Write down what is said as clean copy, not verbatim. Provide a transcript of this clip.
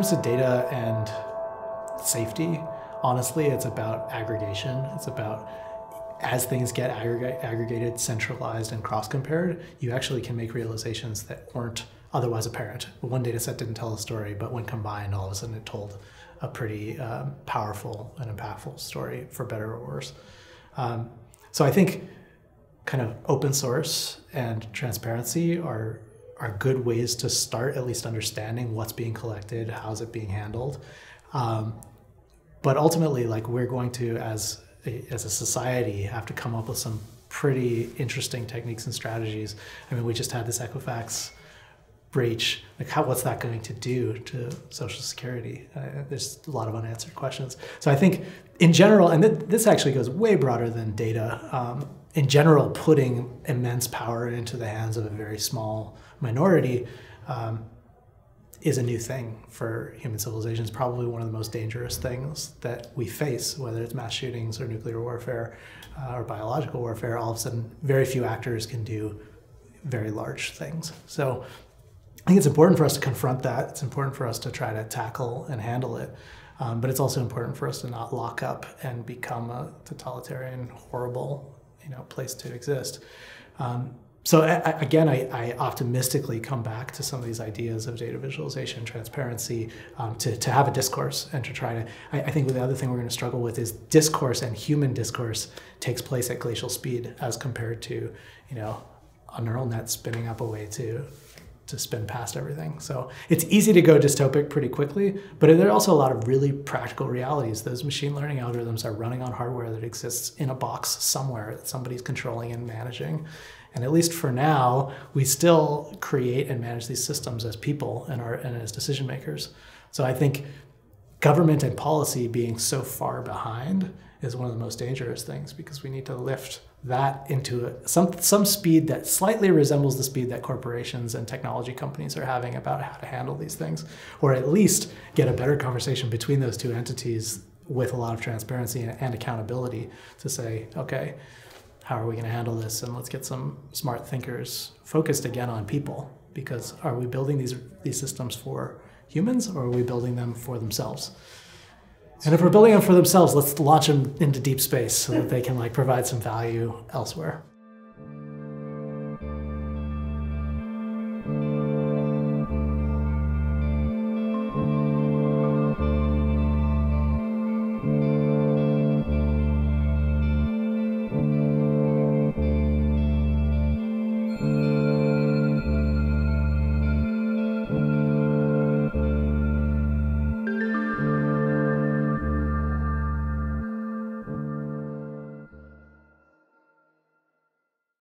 comes to data and safety, honestly, it's about aggregation. It's about, as things get aggregated, centralized, and cross-compared, you actually can make realizations that weren't otherwise apparent. One data set didn't tell a story, but when combined, all of a sudden it told a pretty powerful and impactful story, for better or worse. So I think kind of open source and transparency are good ways to start at least understanding what's being collected, how's it being handled. But ultimately, like, we're going to, as a society, have to come up with some pretty interesting techniques and strategies. I mean, we just had this Equifax breach. Like, what's that going to do to Social Security? There's a lot of unanswered questions. So I think in general, and this actually goes way broader than data, in general, putting immense power into the hands of a very small minority is a new thing for human civilization. It's probably one of the most dangerous things that we face, whether it's mass shootings or nuclear warfare or biological warfare. All of a sudden, very few actors can do very large things. So I think it's important for us to confront that. It's important for us to try to tackle and handle it. But it's also important for us to not lock up and become a totalitarian, horrible, place to exist. So again, I optimistically come back to some of these ideas of data visualization, transparency, to have a discourse and to try to, I think the other thing we're going to struggle with is discourse, and human discourse takes place at glacial speed as compared to, a neural net spinning up a way to spin past everything. So it's easy to go dystopic pretty quickly, but there are also a lot of really practical realities. Those machine learning algorithms are running on hardware that exists in a box somewhere that somebody's controlling and managing. And at least for now, we still create and manage these systems as people and as decision makers. So I think government and policy being so far behind is one of the most dangerous things, because we need to lift that into some speed that slightly resembles the speed that corporations and technology companies are having about how to handle these things, or at least get a better conversation between those two entities with a lot of transparency and accountability to say, okay, how are we going to handle this? And let's get some smart thinkers focused again on people, because are we building these systems for humans, or are we building them for themselves? And if we're building them for themselves, let's launch them into deep space so that they can provide some value elsewhere.